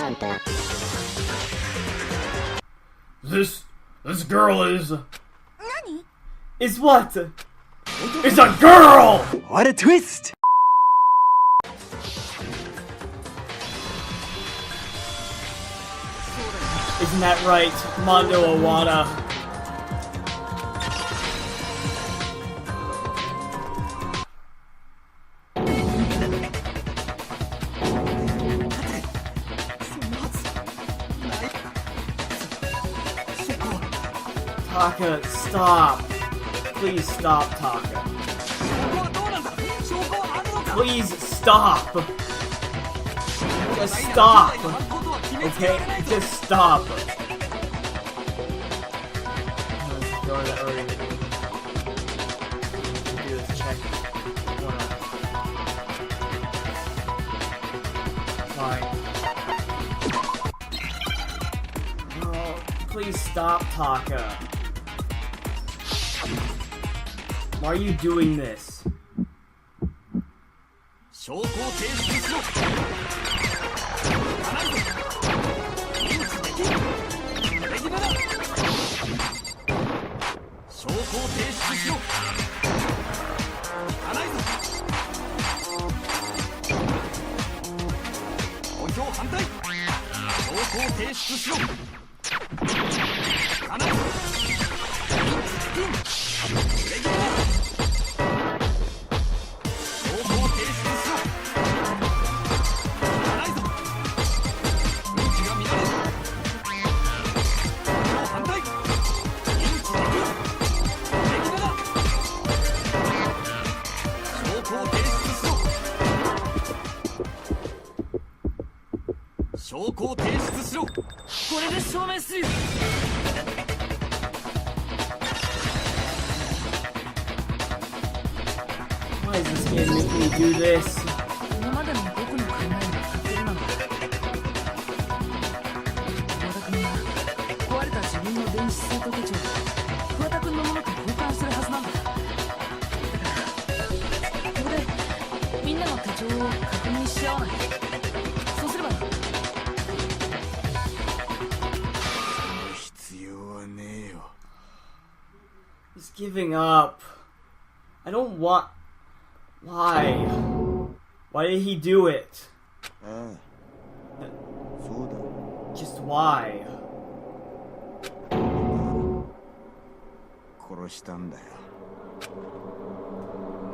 Hunter. This girl is... Nani? Is what? It's a girl! What a twist! Isn't that right, Mondo Owada? Taka, stop. Please stop, Taka. Please stop. Just stop. Okay? Just stop. Fine. Oh, please stop, Taka. Why are you doing this? Why is this game making me do this? He's giving up. I don't want... Why? Why did he do it? Just why?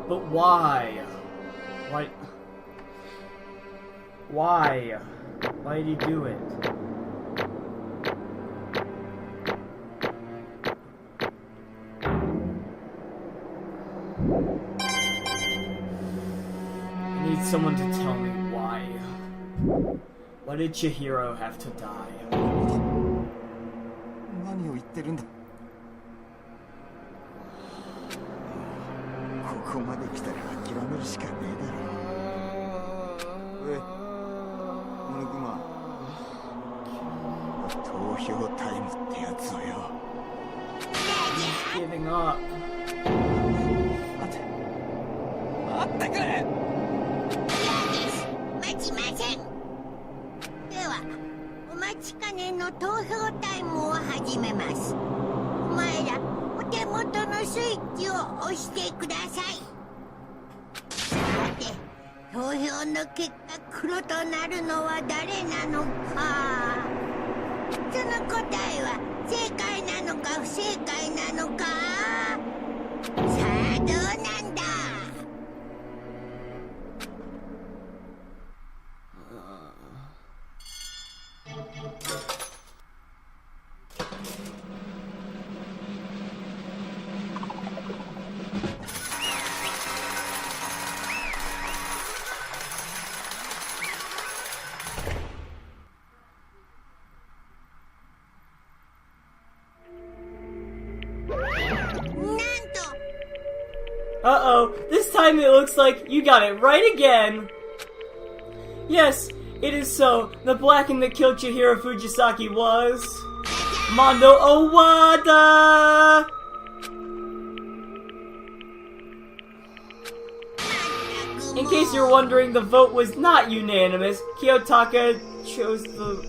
But why? Why? Why? Why did he do it? I need someone to tell me why. Why did Chihiro have to die? He's giving up. 待ちません。では、お待ちかねの投票タイムを始めます。お前ら、お手元のスイッチを押してください。さて、投票の結果、黒となるのは誰なのか。その答えは正解なのか不正解なのか。さあ、どうなんだ。Uh-oh, this time it looks like you got it right again! Yes, it is so. The Blackened that killed Chihiro Fujisaki was... Mondo Owada! In case you're wondering, the vote was not unanimous. Kiyotaka chose the...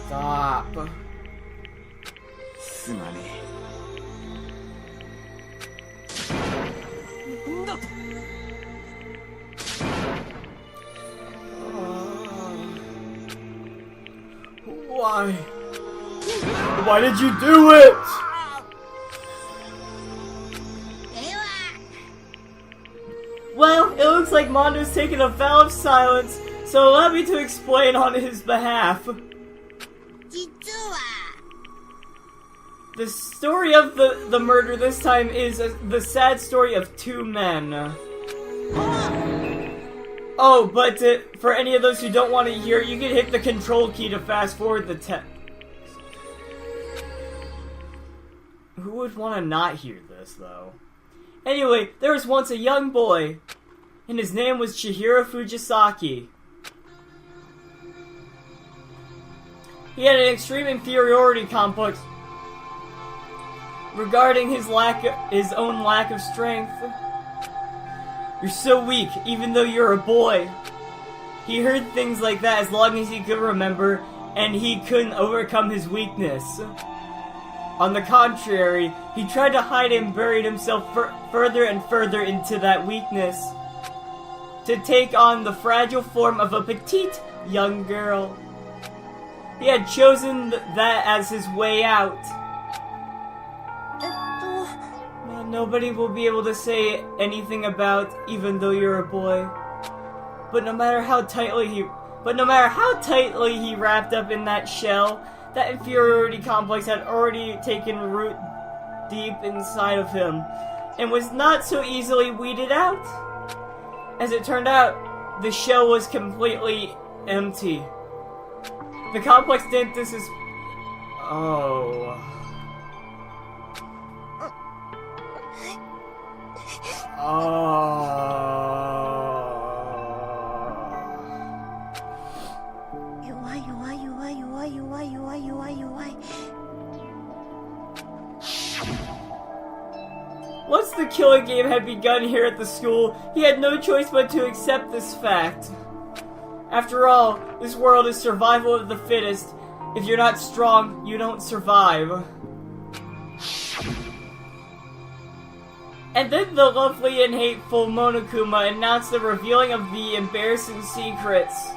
Stop. すまねえ。なんだと。Why? Why did you do it? では Well, it looks like Mondo's taken a vow of silence, so allow me to explain on his behalf. 実は The story of the murder this time is the sad story of two men. Oh, but for any of those who don't want to hear, you can hit the control key to fast forward the text. Who would want to not hear this, though? Anyway, there was once a young boy, and his name was Chihiro Fujisaki. He had an extreme inferiority complex regarding his own lack of strength. You're so weak, even though you're a boy. He heard things like that as long as he could remember, and he couldn't overcome his weakness. On the contrary, he tried to hide and buried himself further and further into that weakness, to take on the fragile form of a petite young girl. He had chosen that as his way out. Nobody will be able to say anything about, even though you're a boy. But no matter how tightly he wrapped up in that shell, that inferiority complex had already taken root deep inside of him, and was not so easily weeded out. As it turned out, the shell was completely empty. The complex dentist is... Oh... Once the killing game had begun here at the school, he had no choice but to accept this fact. After all, this world is survival of the fittest. If you're not strong, you don't survive. And then the lovely and hateful Monokuma announced the revealing of the embarrassing secrets.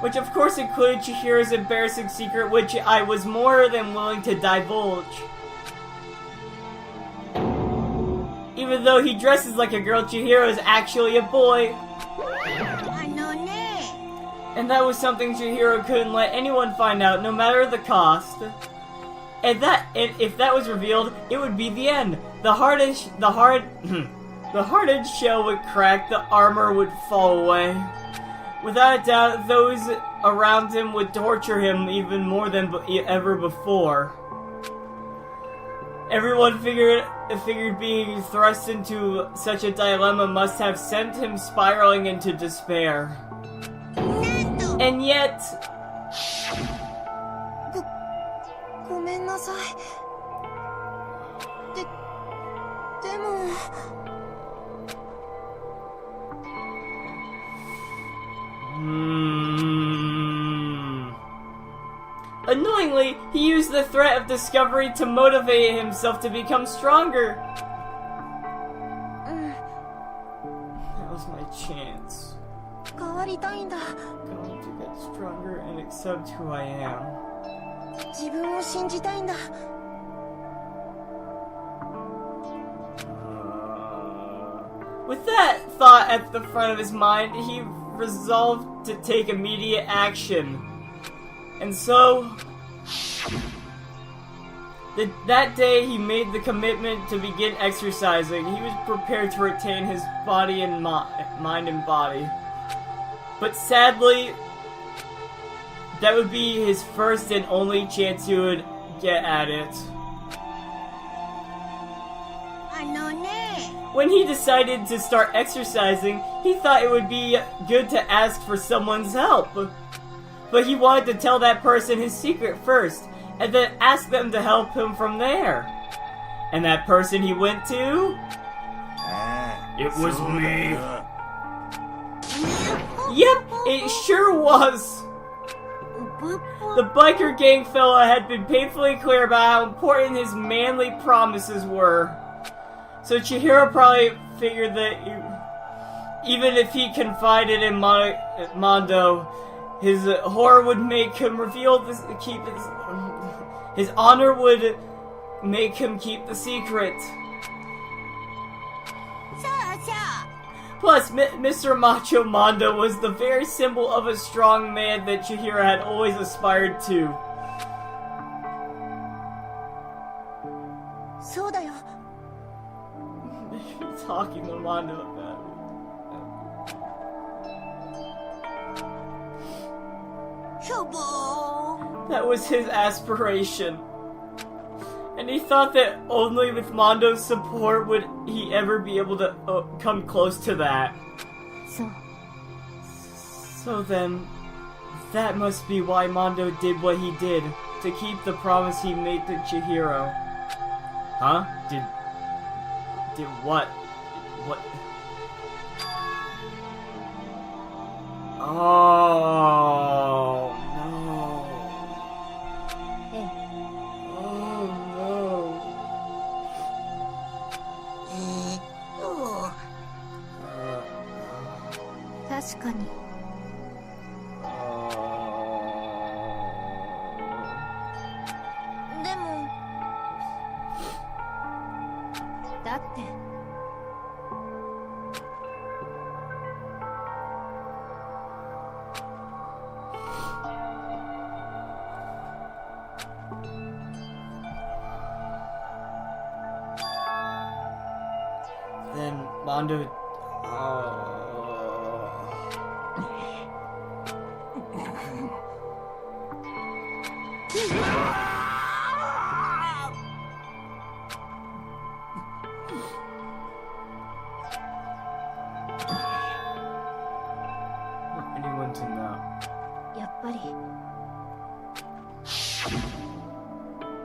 Which of course included Chihiro's embarrassing secret, which I was more than willing to divulge. Even though he dresses like a girl, Chihiro is actually a boy. And that was something Chihiro couldn't let anyone find out, no matter the cost. And if that was revealed, it would be the end. The hardened shell would crack, the armor would fall away. Without a doubt, those around him would torture him even more than ever before. Everyone figured being thrust into such a dilemma must have sent him spiraling into despair. And yet... Annoyingly, he used the threat of discovery to motivate himself to become stronger. That was my chance. Going to get stronger and accept who I am. With that thought at the front of his mind, he resolved to take immediate action. And so, that day he made the commitment to begin exercising. He was prepared to retain his body and mind and body. But sadly, that would be his first and only chance he would get at it. When he decided to start exercising, he thought it would be good to ask for someone's help. But he wanted to tell that person his secret first, and then ask them to help him from there. And that person he went to? It was me. Yep, it sure was. The biker gang fella had been painfully clear about how important his manly promises were. So Chihiro probably figured that even if he confided in Mondo, his horror would make him reveal this, his honor would make him keep the secret. Plus, Mr. Macho Mondo was the very symbol of a strong man that Chihiro had always aspired to. Talking to Mondo about it. That was his aspiration. And he thought that only with Mondo's support would he ever be able to come close to that. So then, that must be why Mondo did what he did, to keep the promise he made to Chihiro. Huh? Did what? What? Oh, no. Oh, no. Then Mondo... anyone to know.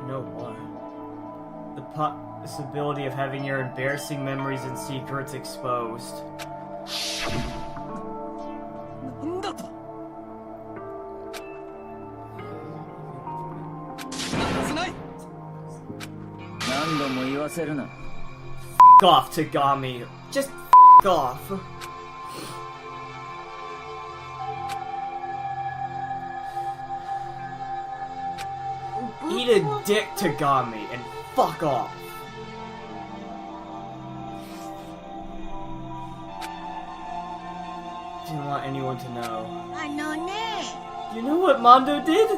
No what? The possibility of having your embarrassing memories and secrets exposed. F*** off, Tagami. Just f*** off. Eat a dick, Tagami, and fuck off. Didn't want anyone to know. You know what Mondo did?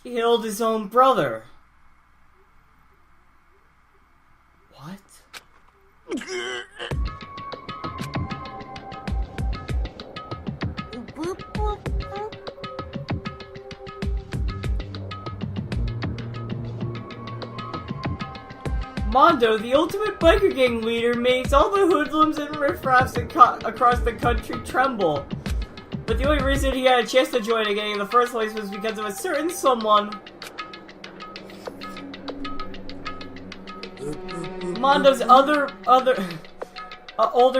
He killed his own brother. What? Mondo, the ultimate biker gang leader, makes all the hoodlums and riffraffs across the country tremble. But the only reason he had a chance to join a gang in the first place was because of a certain someone. Mondo's older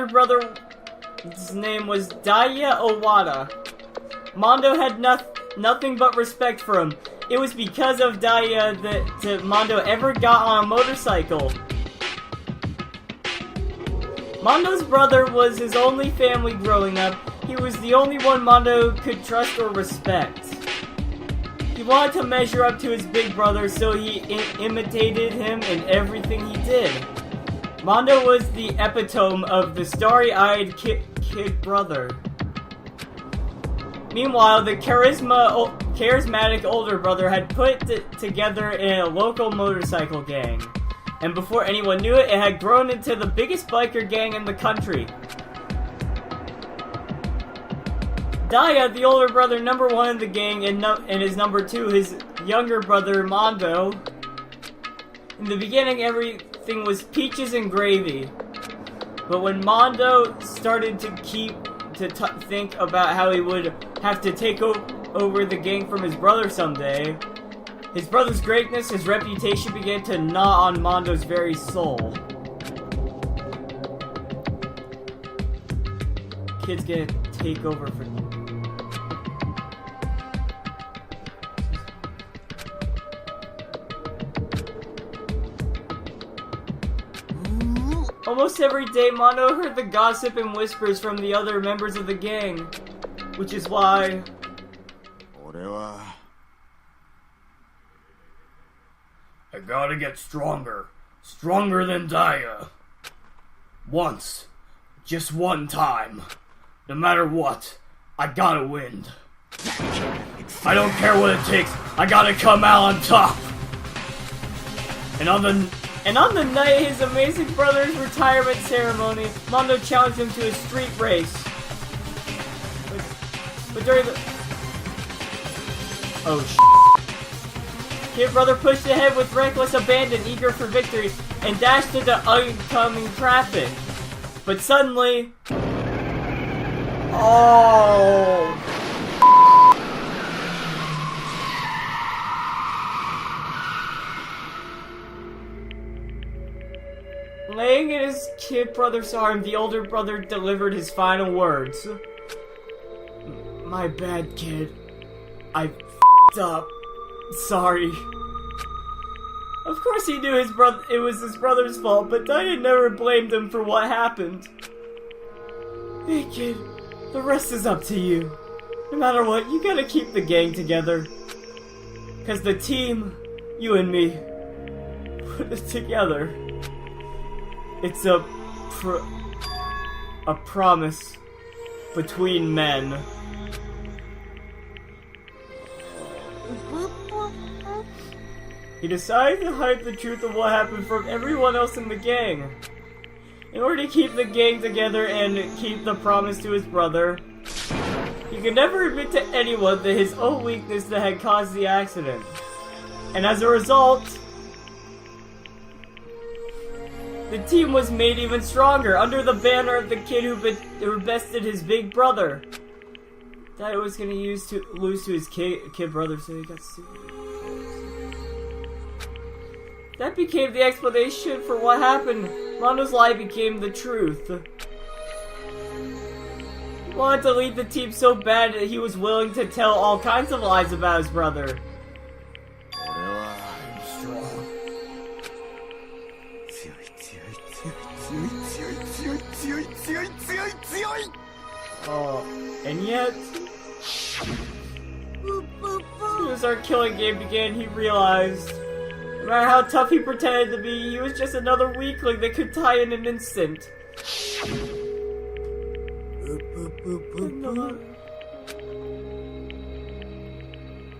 brother, his name was Daya Owada. Mondo had nothing but respect for him. It was because of Daya that Mondo ever got on a motorcycle. Mondo's brother was his only family growing up. He was the only one Mondo could trust or respect. He wanted to measure up to his big brother, so he imitated him in everything he did. Mondo was the epitome of the starry-eyed kid brother. Meanwhile, the charismatic older brother had put together in a local motorcycle gang. And before anyone knew it, it had grown into the biggest biker gang in the country. Daya, the older brother, number one in the gang, and his number two, his younger brother, Mondo. In the beginning, everything was peaches and gravy. But when Mondo started to think about how he would have to take over the gang from his brother someday, His brother's greatness, his reputation began to gnaw on Mondo's very soul. Kid's gonna take over for... Almost every day, Mondo heard the gossip and whispers from the other members of the gang, which is why... I gotta get stronger. Stronger than Daya. Once. Just one time. No matter what, I gotta win. I don't care what it takes, I gotta come out on top! And on the night of his amazing brother's retirement ceremony, Mondo challenged him to a street race. But during the... Oh, Kid Brother pushed ahead with reckless abandon, eager for victory, and dashed into oncoming traffic. But suddenly... Oh... Laying in his kid brother's arm, the older brother delivered his final words. My bad, kid. I f***ed up. Sorry. Of course he knew it was his brother's fault, but Daya never blamed him for what happened. Hey kid, the rest is up to you. No matter what, you gotta keep the gang together. Cause the team, you and me, put it together. It's a promise between men. He decided to hide the truth of what happened from everyone else in the gang. In order to keep the gang together and keep the promise to his brother, he could never admit to anyone that his own weakness that had caused the accident. And as a result, the team was made even stronger under the banner of the kid who bested his big brother. That it was gonna lose to his kid brother, so he got sued. That became the explanation for what happened. Mondo's lie became the truth. He wanted to lead the team so bad that he was willing to tell all kinds of lies about his brother. I'm strong. Oh, and yet, as soon as our killing game began, he realized, no matter how tough he pretended to be, he was just another weakling that could die in an instant.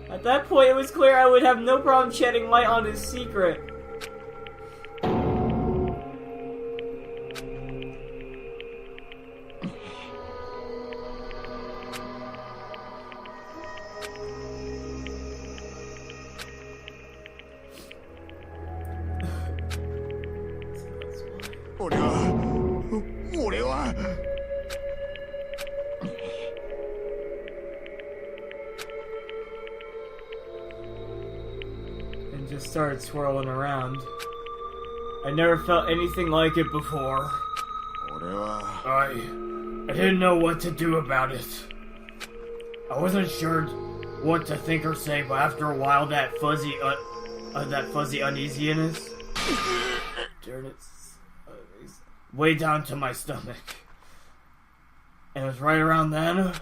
At that point, it was clear I would have no problem shedding light on his secret. And just started swirling around. I never felt anything like it before. I didn't know what to do about it. I wasn't sure what to think or say, but after a while, that fuzzy uneasiness way down to my stomach. And it was right around then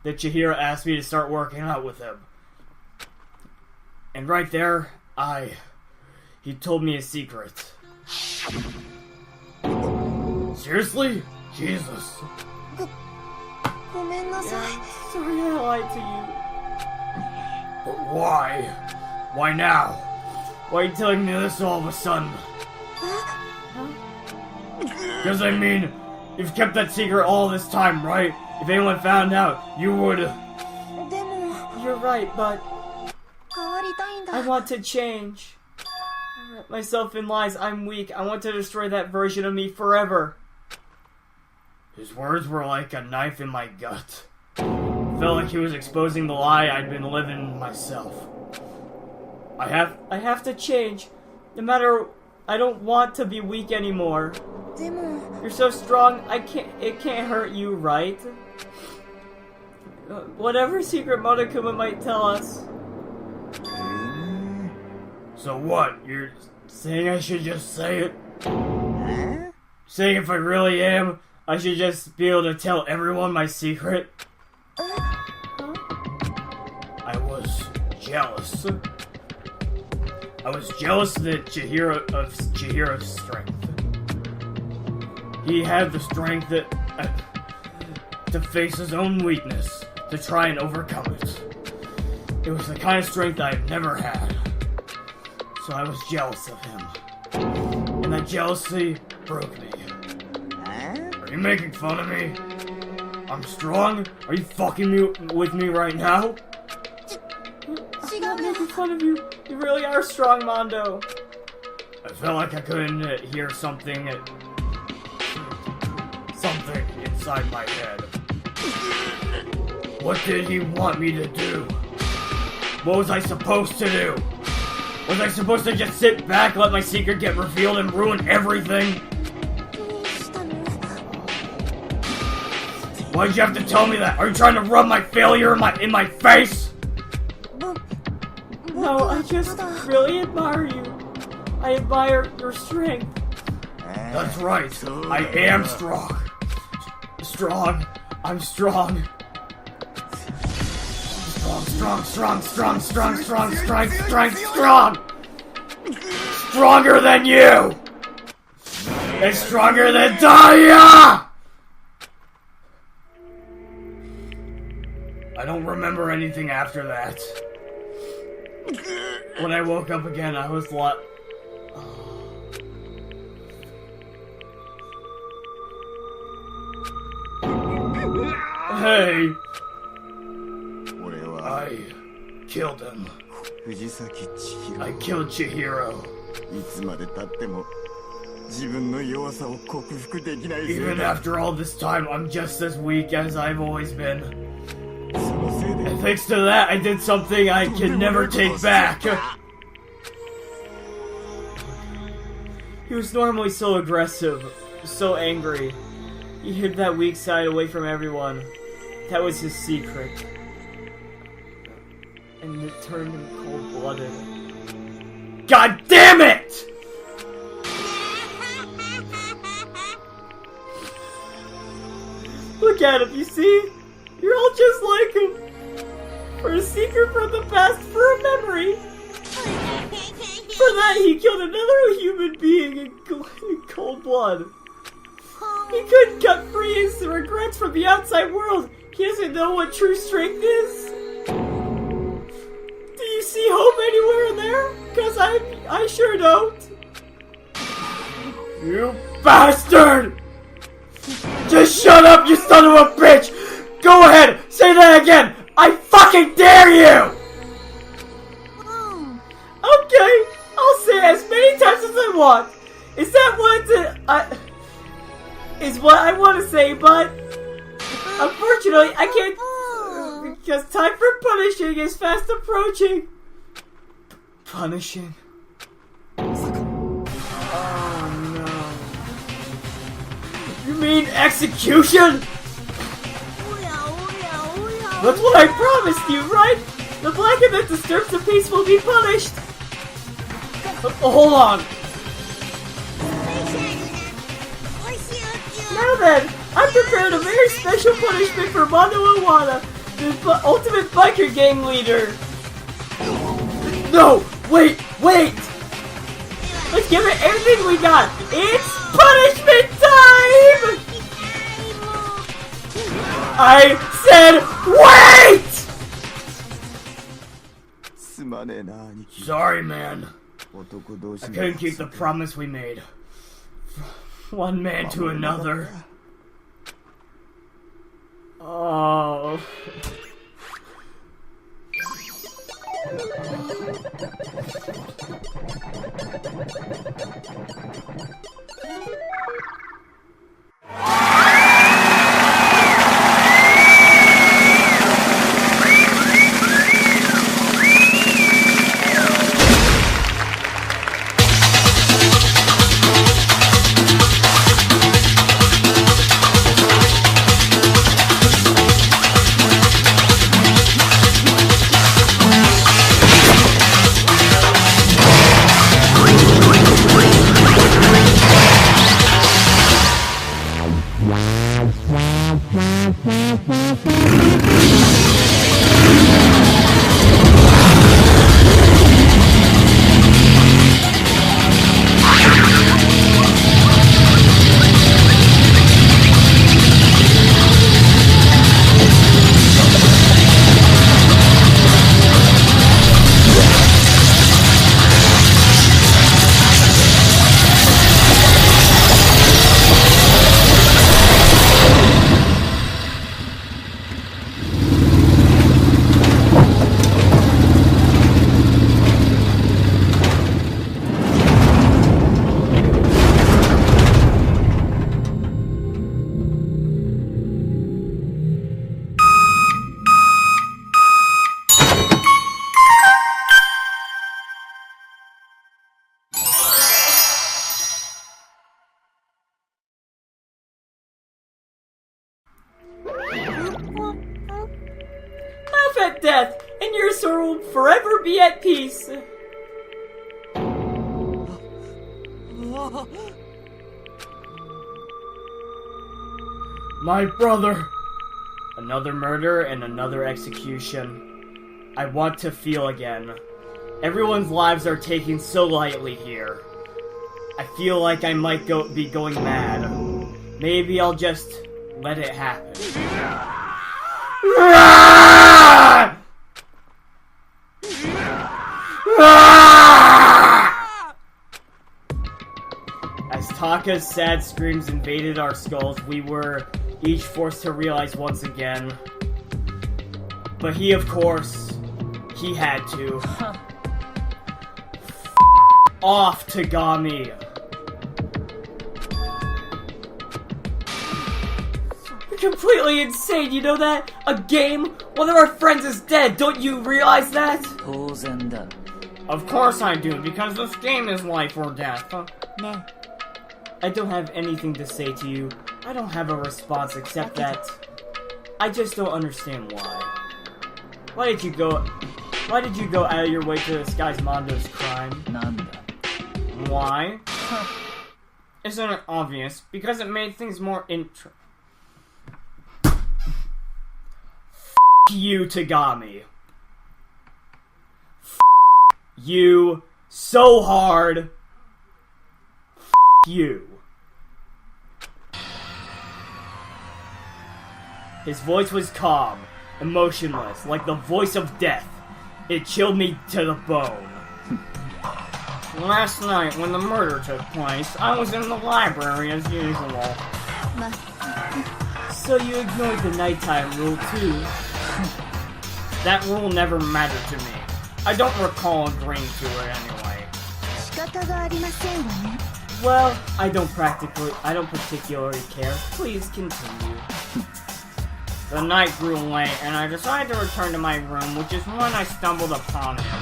that Chihiro asked me to start working out with him. And right there, he told me a secret. Seriously? Jesus. Yeah, sorry I lied to you. But why? Why now? Why are you telling me this all of a sudden? Because I mean, you've kept that secret all this time, right? If anyone found out, you would... You're right, but... I want to change. I wrap myself in lies. I'm weak. I want to destroy that version of me forever. His words were like a knife in my gut. Felt like he was exposing the lie I'd been living myself. I have to change. No matter, I don't want to be weak anymore. でも You're so strong, it can't hurt you, right? Whatever secret Monokuma might tell us. So what? You're saying I should just say it? Saying if I really am, I should just be able to tell everyone my secret? I was jealous. I was jealous of Chihiro's strength. He had the strength to face his own weakness, to try and overcome it. It was the kind of strength I've never had. So I was jealous of him. And that jealousy broke me. Are you making fun of me? I'm strong? Are you fucking with me right now? I'm not making fun of you. You really are strong, Mondo. I felt like I couldn't hear something inside my head. What did he want me to do? What was I supposed to do? Was I supposed to just sit back, let my secret get revealed, and ruin everything? Why'd you have to tell me that? Are you trying to rub my failure in my face? No, I just really admire you. I admire your strength. That's right. I am strong. I'm strong. Strong. Stronger than you! And stronger than Daya! I don't remember anything after that. When I woke up again, I was like... Hey! I killed him. I killed Chihiro. Even after all this time, I'm just as weak as I've always been. And thanks to that, I did something I can never take back. He was normally so aggressive, so angry. He hid that weak side away from everyone. That was his secret. And it turned him cold-blooded. God damn it! Look at him, you see? You're all just like him. For a secret from the past, for a memory. For that, he killed another human being in cold blood. He couldn't cut free his regrets from the outside world. He doesn't know what true strength is. Do you see hope anywhere in there? Cause I sure don't. You bastard! Just shut up, you son of a bitch! Go ahead, say that again! I fucking dare you! Okay, I'll say it as many times as I want. Is that what I want to say, but unfortunately I can't, because time for punishing is fast approaching. Punishing? Oh no. You mean execution? That's what I promised you, right? The blacken that disturbs the peace will be punished. Hold on. Now then, I prepared a very special punishment for Mondo Iwata, the ultimate biker gang leader. No, wait! Let's give it everything we got. It's punishment time! I said wait! Sorry, man. I couldn't keep the promise we made. One man to another. Oh. at death, and your soul will forever be at peace. My brother! Another murder and another execution. I want to feel again. Everyone's lives are taken so lightly here. I feel like I might be going mad. Maybe I'll just let it happen. As Taka's sad screams invaded our skulls, we were each forced to realize once again. But he, of course, he had to. Off, Tagami! You're completely insane, you know that? A game? One of our friends is dead, don't you realize that? Of course I do, because this game is life or death. Nah. I don't have anything to say to you. I don't have a response except that I just don't understand why. Why did you go out of your way to disguise Mondo's crime? Why? Isn't it obvious? Because it made things more you, Tagami. You so hard. You. His voice was calm, emotionless, like the voice of death. It chilled me to the bone. Last night, when the murder took place, I was in the library as usual. So you ignored the nighttime rule, too. That rule never mattered to me. I don't recall agreeing to it anyway. Well, I don't particularly care. Please continue. The night grew late, and I decided to return to my room, which is when I stumbled upon him.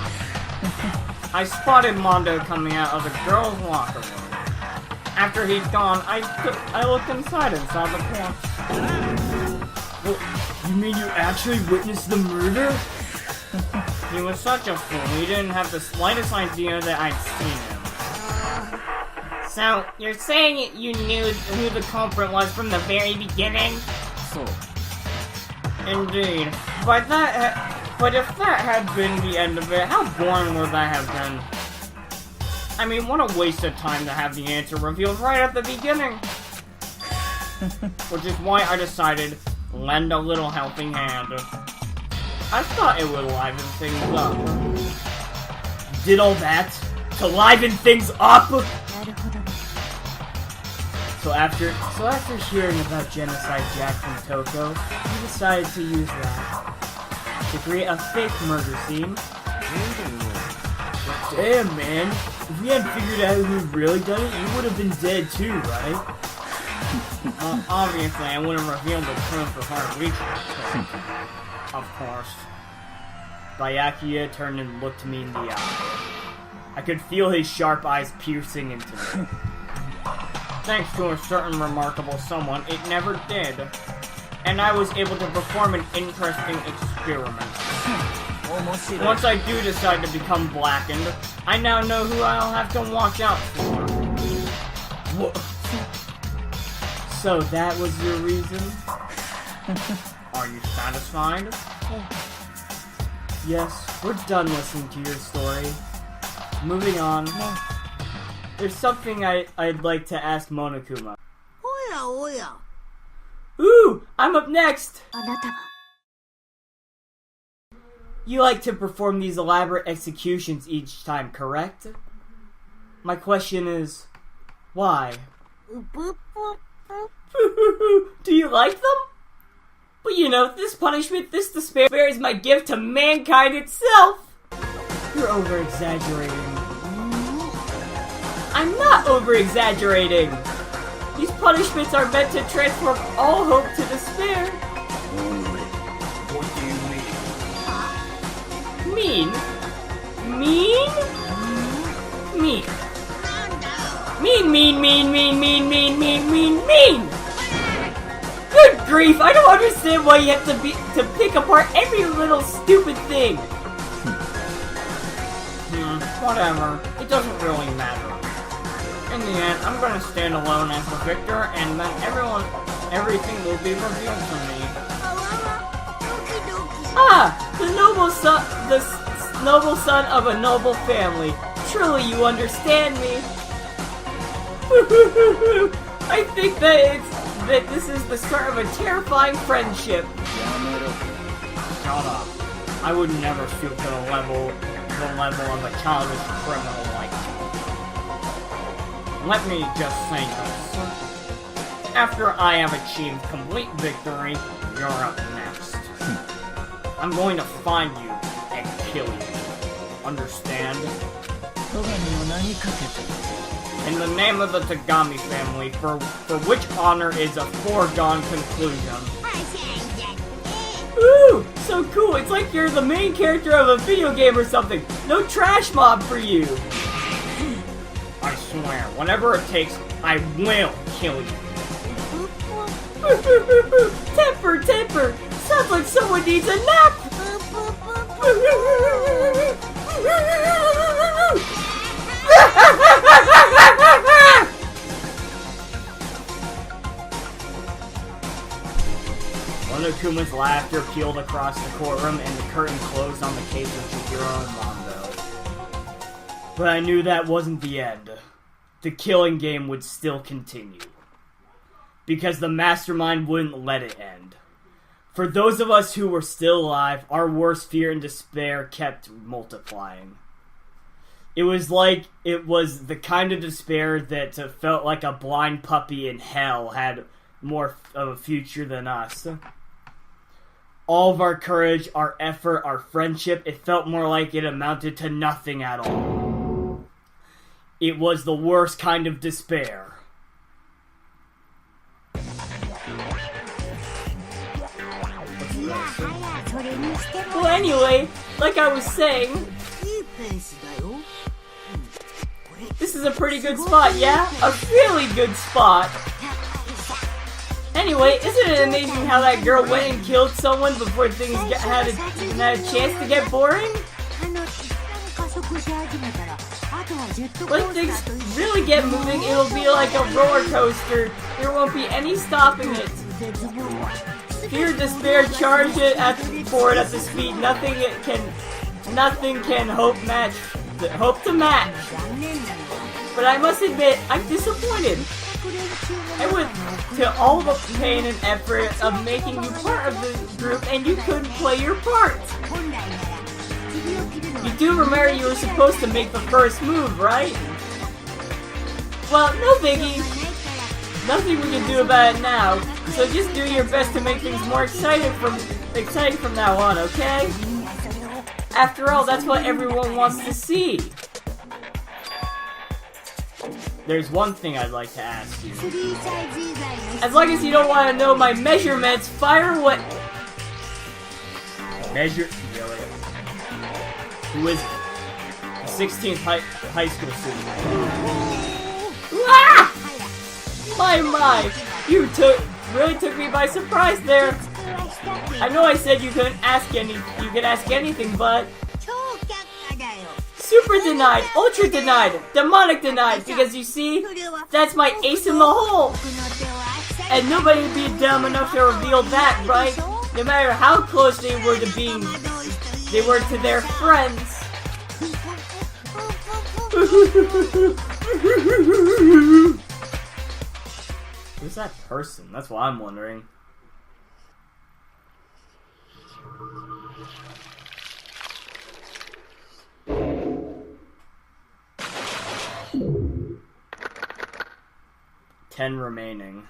I spotted Mondo coming out of the girls' locker room. After he'd gone, I looked inside and saw the corpse. Well, you mean you actually witnessed the murder? He was such a fool, he didn't have the slightest idea that I'd seen him. So, you're saying you knew who the culprit was from the very beginning? So. Indeed. But if that had been the end of it, how boring would that have been? I mean, what a waste of time to have the answer revealed right at the beginning. Which is why I decided, lend a little helping hand. I thought it would liven things up. Did all that? To liven things up? So after hearing about Genocide Jack from Toko, he decided to use that to create a fake murder scene. Damn, man. If we hadn't figured out who'd really done it, you would have been dead too, right? Well, obviously, I wouldn't reveal the truth of our research. Of course. Byakuya turned and looked me in the eye. I could feel his sharp eyes piercing into me. Thanks to a certain remarkable someone, it never did. And I was able to perform an interesting experiment. Once I do decide to become blackened, I now know who I'll have to watch out for. So that was your reason? Are you satisfied? Yes, we're done listening to your story. Moving on. There's something I'd like to ask Monokuma. Oya. Ooh! I'm up next! You like to perform these elaborate executions each time, correct? My question is, why? Do you like them? But you know, this punishment, this despair is my gift to mankind itself! You're over-exaggerating. I'm not over-exaggerating! These punishments are meant to transform all hope to despair. What do you mean? Mean? Mean? Mean. Mean, mean, mean, mean, mean, mean, mean, mean, mean! Good grief! I don't understand why you have to pick apart every little stupid thing. Whatever. It doesn't really matter. In the end, I'm gonna stand alone as the victor, and then everything will be revealed to me. Ah! The noble son of a noble family. Truly, you understand me. I think that this is the start of a terrifying friendship. Shut up. I would never stoop to the level of a childish criminal like you. Let me just say this. After I have achieved complete victory, you're up next. I'm going to find you and kill you. Understand? In the name of the Tagami family, for which honor is a foregone conclusion. Ooh, so cool. It's like you're the main character of a video game or something. No trash mob for you. I swear, whatever it takes, I will kill you. Temper. Sounds like someone needs a nap. Onokuma's laughter peeled across the courtroom, and the curtain closed on the case of Chihiro and Mondo. But I knew that wasn't the end. The killing game would still continue. Because the mastermind wouldn't let it end. For those of us who were still alive, our worst fear and despair kept multiplying. It was the kind of despair that felt like a blind puppy in hell had more of a future than us. All of our courage, our effort, our friendship, it felt more like it amounted to nothing at all. It was the worst kind of despair. Well, anyway, like I was saying, this is a pretty good spot, yeah? A really good spot. Anyway, isn't it amazing how that girl went and killed someone before things had a chance to get boring? When things really get moving, it'll be like a roller coaster. There won't be any stopping it. Fear, despair, charge it forward at the speed. Nothing can hope to match. But I must admit, I'm disappointed. I went to all the pain and effort of making you part of the group, and you couldn't play your part. You do remember you were supposed to make the first move, right? Well, no biggie. Nothing we can do about it now, so just do your best to make things more exciting from now on, okay? After all, that's what everyone wants to see. There's one thing I'd like to ask you. As long as you don't want to know my measurements, fire what... Measure... Really? Who is it? The 16th high school student. Ah! My! You really took me by surprise there. I know I said you could ask anything, but... Super denied, ultra denied, demonic denied, because you see, that's my ace in the hole! And nobody would be dumb enough to reveal that, right? No matter how close they were to their friends. Who's that person? That's what I'm wondering. Ten remaining.